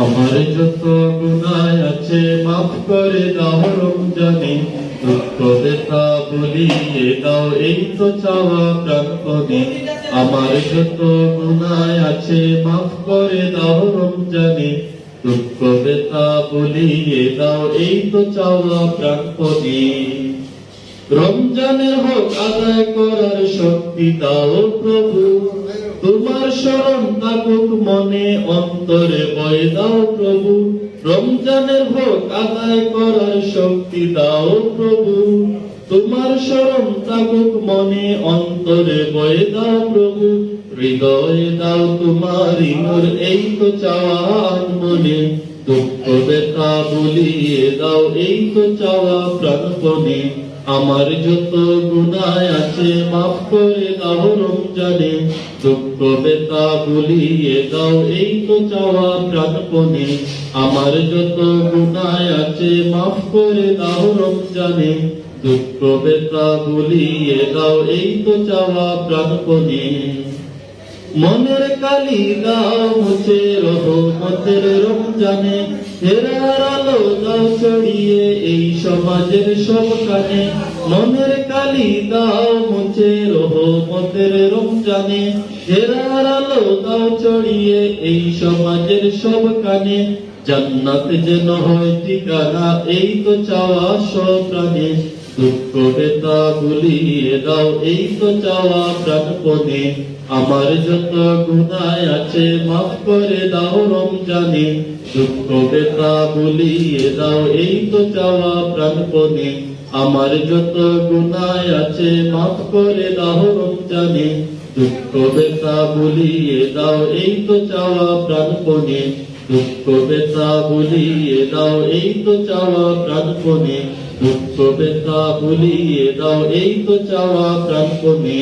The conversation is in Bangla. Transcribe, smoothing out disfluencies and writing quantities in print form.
আমার যত গুনাহ আছে মাফ করে দাও রমজানে, দুঃখ ব্যথা ভুলিয়ে দাও এই তো চাওয়া প্রাণপণে। আমার যত গুনাহ আছে মাফ করে দাও রমজানে, দুঃখ ব্যথা ভুলিয়ে দাও এই তো চাওয়া প্রাণপণে। রমজানের হক আদায় করার শক্তি দাও প্রভু, তোমার শরণ থাকুক মনে অন্তরে ভয় দাও প্রভু। রমজানের হক আদায় করার শক্তি দাও প্রভু, তোমার শরণ থাকুক মনে অন্তরে ভয় দাও প্রভু। হৃদয়ে দাও তোমারি নূর এই তো চাওয়া মনে, দুঃখ ব্যথা ভুলিয়ে দাও এই তো চাওয়া প্রাণপণে। আমার যত গুনাহ আছে মাফ করে দাও রমজানে, দুঃখ ব্যথা ভুলিয়ে দাও এই তো চাওয়া প্রাণপণে। আমার যত গুনাহ আছে মাফ করে দাও রমজানে, দুঃখ ব্যথা ভুলিয়ে দাও এই তো চাওয়া প্রাণপণে। মনের কালি দাও মুছে রহমতের রমজানে, হেরার আলো দাও ছড়িয়ে এই সমাজের সব কানে। মনের কালি দাও মুছে রহমতের রমজানে, হেরার আলো দাও ছড়িয়ে এই সমাজের সব কানে। জান্নাত যেন হয় ঠিকানা এই তো চাওয়া সপ্রাণে, দুঃখ ব্যথা ভুলিয়ে দাও এই তো চাওয়া প্রাণপণে। আমার যত গুনাহ আছে মাফ করে দাও রমজানে, দুঃখ ব্যথা ভুলিয়ে দাও এই তো চাওয়া প্রাণপণে। আমার যত গুনাহ আছে মাফ করে দাও রমজানে, দুঃখ ব্যথা ভুলিয়ে দাও এই তো চাওয়া প্রাণপণে। দুঃখ ব্যথা ভুলিয়ে দাও এই তো চাওয়া প্রাণপণে, দুঃখ ব্যথা ভুলিয়ে দাও এই তো চাওয়া প্রাণপণে।